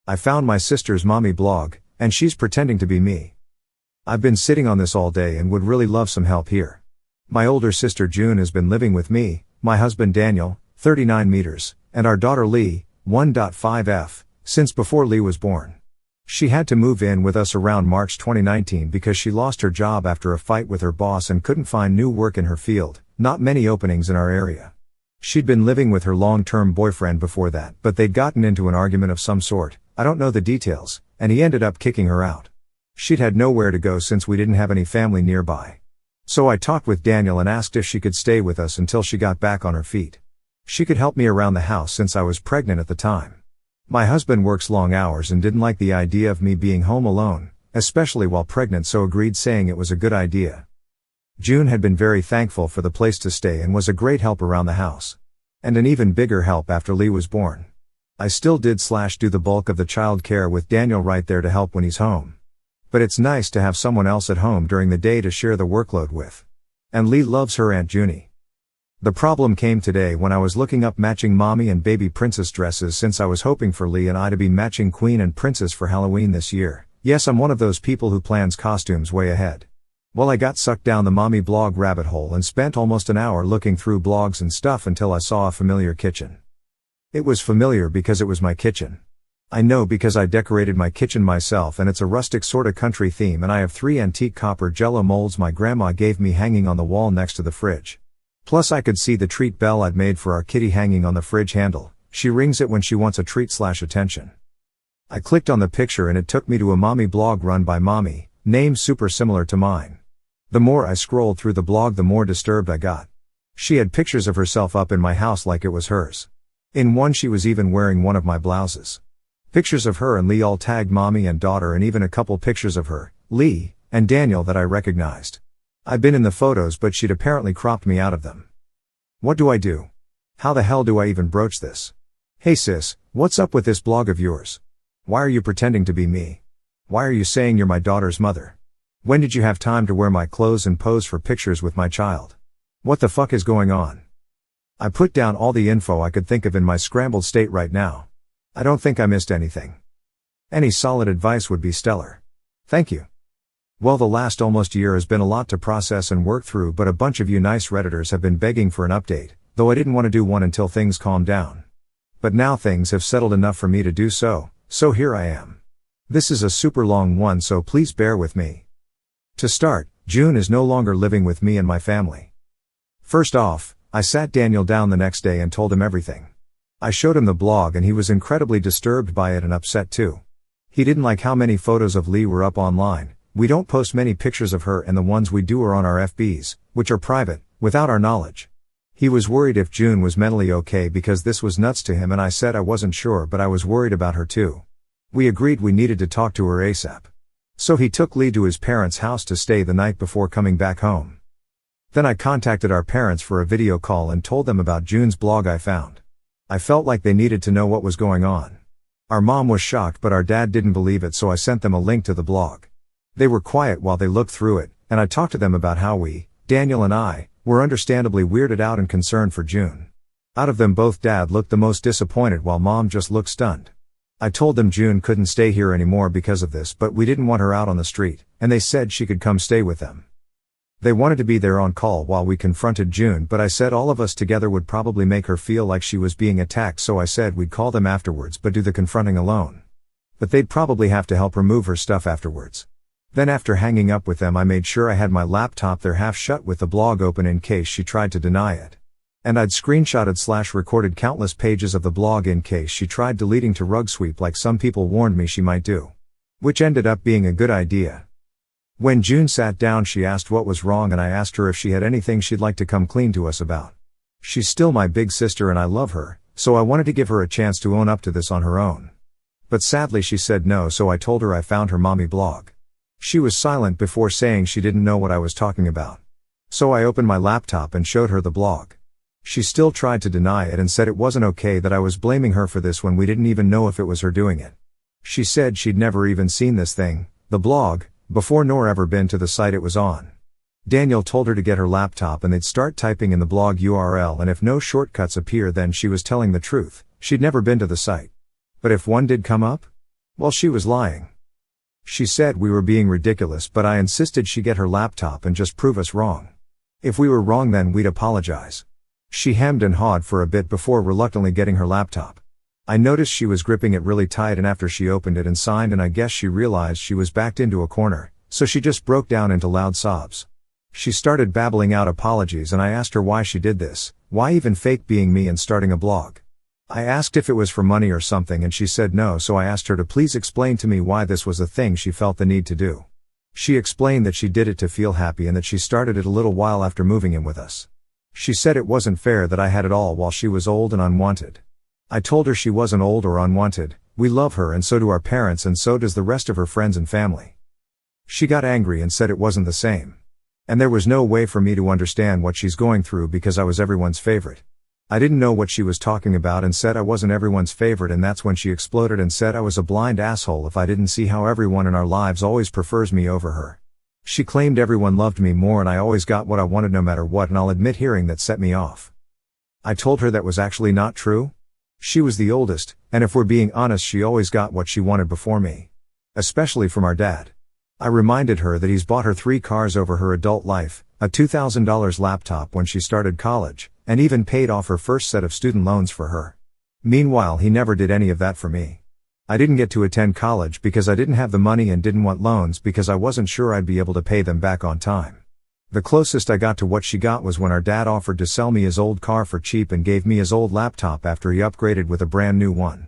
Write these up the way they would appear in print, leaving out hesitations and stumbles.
I found my sister's mommy blog, and she's pretending to be me. I've been sitting on this all day and would really love some help here. My older sister June has been living with me, my husband Daniel, 39 meters, and our daughter Lee, 1.5F, since before Lee was born. She had to move in with us around March 2019 because she lost her job after a fight with her boss and couldn't find new work in her field, not many openings in our area. She'd been living with her long-term boyfriend before that, but they'd gotten into an argument of some sort, I don't know the details, and he ended up kicking her out. She'd had nowhere to go since we didn't have any family nearby. So I talked with Daniel and asked if she could stay with us until she got back on her feet. She could help me around the house since I was pregnant at the time. My husband works long hours and didn't like the idea of me being home alone, especially while pregnant, so agreed, saying it was a good idea. June had been very thankful for the place to stay and was a great help around the house. And an even bigger help after Lee was born. I still did / do the bulk of the child care with Daniel right there to help when he's home. But it's nice to have someone else at home during the day to share the workload with. And Lee loves her Aunt Junie. The problem came today when I was looking up matching mommy and baby princess dresses, since I was hoping for Lee and I to be matching queen and princess for Halloween this year. Yes, I'm one of those people who plans costumes way ahead. Well, I got sucked down the mommy blog rabbit hole and spent almost an hour looking through blogs and stuff until I saw a familiar kitchen. It was familiar because it was my kitchen. I know because I decorated my kitchen myself, and it's a rustic sorta country theme, and I have 3 antique copper jello molds my grandma gave me hanging on the wall next to the fridge. Plus I could see the treat bell I'd made for our kitty hanging on the fridge handle. She rings it when she wants a treat / attention. I clicked on the picture and it took me to a mommy blog run by mommy, name super similar to mine. The more I scrolled through the blog, the more disturbed I got. She had pictures of herself up in my house like it was hers. In one she was even wearing one of my blouses. Pictures of her and Lee all tagged mommy and daughter, and even a couple pictures of her, Lee, and Daniel that I recognized. I'd been in the photos, but she'd apparently cropped me out of them. What do I do? How the hell do I even broach this? Hey sis, what's up with this blog of yours? Why are you pretending to be me? Why are you saying you're my daughter's mother? When did you have time to wear my clothes and pose for pictures with my child? What the fuck is going on? I put down all the info I could think of in my scrambled state right now. I don't think I missed anything. Any solid advice would be stellar. Thank you. Well, the last almost year has been a lot to process and work through, but a bunch of you nice Redditors have been begging for an update, though I didn't want to do one until things calmed down. But now things have settled enough for me to do so here I am. This is a super long one, so please bear with me. To start, June is no longer living with me and my family. First off, I sat Daniel down the next day and told him everything. I showed him the blog and he was incredibly disturbed by it and upset too. He didn't like how many photos of Lee were up online. We don't post many pictures of her, and the ones we do are on our FBs, which are private, without our knowledge. He was worried if June was mentally okay because this was nuts to him, and I said I wasn't sure, but I was worried about her too. We agreed we needed to talk to her ASAP. So he took Lee to his parents' house to stay the night before coming back home. Then I contacted our parents for a video call and told them about June's blog I found. I felt like they needed to know what was going on. Our mom was shocked, but our dad didn't believe it, so I sent them a link to the blog. They were quiet while they looked through it, and I talked to them about how we, Daniel and I, were understandably weirded out and concerned for June. Out of them both, Dad looked the most disappointed while Mom just looked stunned. I told them June couldn't stay here anymore because of this, but we didn't want her out on the street, and they said she could come stay with them. They wanted to be there on call while we confronted June, but I said all of us together would probably make her feel like she was being attacked, so I said we'd call them afterwards but do the confronting alone. But they'd probably have to help remove her stuff afterwards. Then after hanging up with them, I made sure I had my laptop there half shut with the blog open in case she tried to deny it. And I'd screenshotted / recorded countless pages of the blog in case she tried deleting to rug sweep like some people warned me she might do. Which ended up being a good idea. When June sat down, she asked what was wrong, and I asked her if she had anything she'd like to come clean to us about. She's still my big sister and I love her, so I wanted to give her a chance to own up to this on her own. But sadly she said no, so I told her I found her mommy blog. She was silent before saying she didn't know what I was talking about. So I opened my laptop and showed her the blog. She still tried to deny it and said it wasn't okay that I was blaming her for this when we didn't even know if it was her doing it. She said she'd never even seen this thing, the blog, before nor ever been to the site it was on. Daniel told her to get her laptop and they'd start typing in the blog URL, and if no shortcuts appear then she was telling the truth, she'd never been to the site. But if one did come up? Well, she was lying. She said we were being ridiculous, but I insisted she get her laptop and just prove us wrong. If we were wrong, then we'd apologize. She hemmed and hawed for a bit before reluctantly getting her laptop. I noticed she was gripping it really tight, and after she opened it and signed, and I guess she realized she was backed into a corner, so she just broke down into loud sobs. She started babbling out apologies, and I asked her why she did this, why even fake being me and starting a blog. I asked if it was for money or something, and she said no, so I asked her to please explain to me why this was a thing she felt the need to do. She explained that she did it to feel happy and that she started it a little while after moving in with us. She said it wasn't fair that I had it all while she was old and unwanted. I told her she wasn't old or unwanted, we love her and so do our parents and so does the rest of her friends and family. She got angry and said it wasn't the same. And there was no way for me to understand what she's going through because I was everyone's favorite. I didn't know what she was talking about and said I wasn't everyone's favorite, and that's when she exploded and said I was a blind asshole if I didn't see how everyone in our lives always prefers me over her. She claimed everyone loved me more and I always got what I wanted no matter what, and I'll admit hearing that set me off. I told her that was actually not true. She was the oldest, and if we're being honest, she always got what she wanted before me. Especially from our dad. I reminded her that he's bought her 3 cars over her adult life, a $2,000 laptop when she started college, and even paid off her first set of student loans for her. Meanwhile, he never did any of that for me. I didn't get to attend college because I didn't have the money and didn't want loans because I wasn't sure I'd be able to pay them back on time. The closest I got to what she got was when our dad offered to sell me his old car for cheap and gave me his old laptop after he upgraded with a brand new one.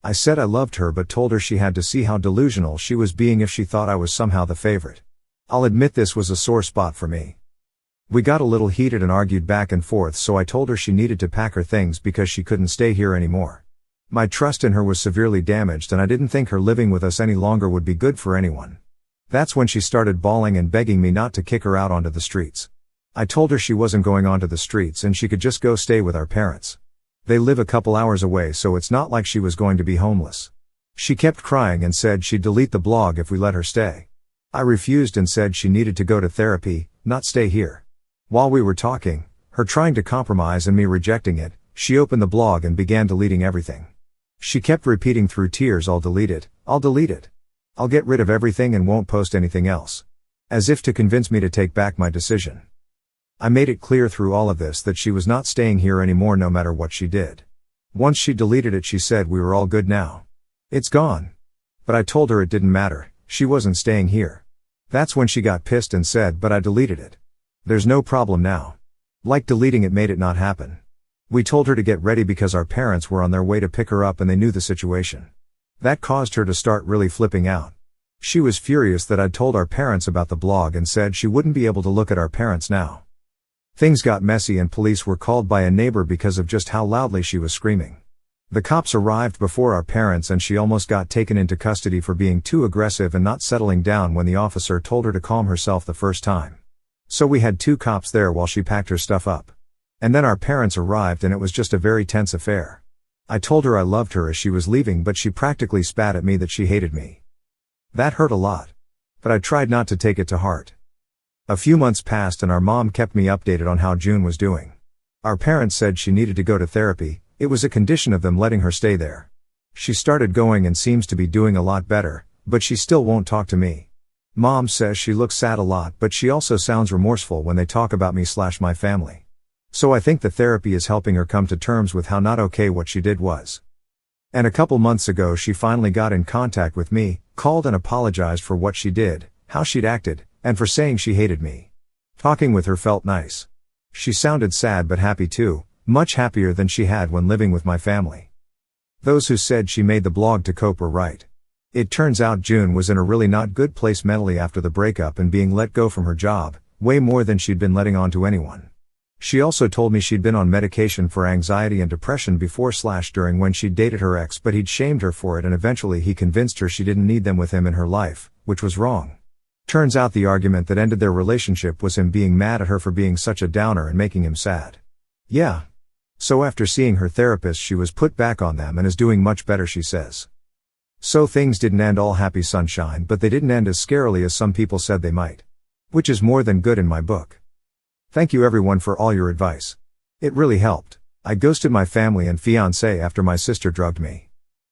I said I loved her but told her she had to see how delusional she was being if she thought I was somehow the favorite. I'll admit this was a sore spot for me. We got a little heated and argued back and forth, so I told her she needed to pack her things because she couldn't stay here anymore. My trust in her was severely damaged and I didn't think her living with us any longer would be good for anyone. That's when she started bawling and begging me not to kick her out onto the streets. I told her she wasn't going onto the streets and she could just go stay with our parents. They live a couple hours away, so it's not like she was going to be homeless. She kept crying and said she'd delete the blog if we let her stay. I refused and said she needed to go to therapy, not stay here. While we were talking, her trying to compromise and me rejecting it, she opened the blog and began deleting everything. She kept repeating through tears, "I'll delete it, I'll delete it. I'll get rid of everything and won't post anything else." As if to convince me to take back my decision. I made it clear through all of this that she was not staying here anymore no matter what she did. Once she deleted it, she said we were all good now. It's gone. But I told her it didn't matter, she wasn't staying here. That's when she got pissed and said, "But I deleted it. There's no problem now." Like deleting it made it not happen. We told her to get ready because our parents were on their way to pick her up and they knew the situation. That caused her to start really flipping out. She was furious that I'd told our parents about the blog and said she wouldn't be able to look at our parents now. Things got messy and police were called by a neighbor because of just how loudly she was screaming. The cops arrived before our parents and she almost got taken into custody for being too aggressive and not settling down when the officer told her to calm herself the first time. So we had 2 cops there while she packed her stuff up. And then our parents arrived and it was just a very tense affair. I told her I loved her as she was leaving, but she practically spat at me that she hated me. That hurt a lot. But I tried not to take it to heart. A few months passed and our mom kept me updated on how June was doing. Our parents said she needed to go to therapy, it was a condition of them letting her stay there. She started going and seems to be doing a lot better, but she still won't talk to me. Mom says she looks sad a lot, but she also sounds remorseful when they talk about me/my family. So I think the therapy is helping her come to terms with how not okay what she did was. And a couple months ago she finally got in contact with me, called and apologized for what she did, how she'd acted, and for saying she hated me. Talking with her felt nice. She sounded sad but happy too, much happier than she had when living with my family. Those who said she made the blog to cope were right. It turns out June was in a really not good place mentally after the breakup and being let go from her job, way more than she'd been letting on to anyone. She also told me she'd been on medication for anxiety and depression before/during when she'd dated her ex, but he'd shamed her for it and eventually he convinced her she didn't need them with him in her life, which was wrong. Turns out the argument that ended their relationship was him being mad at her for being such a downer and making him sad. Yeah. So after seeing her therapist she was put back on them and is doing much better, she says. So things didn't end all happy sunshine, but they didn't end as scarily as some people said they might. Which is more than good in my book. Thank you everyone for all your advice. It really helped. I ghosted my family and fiancé after my sister drugged me.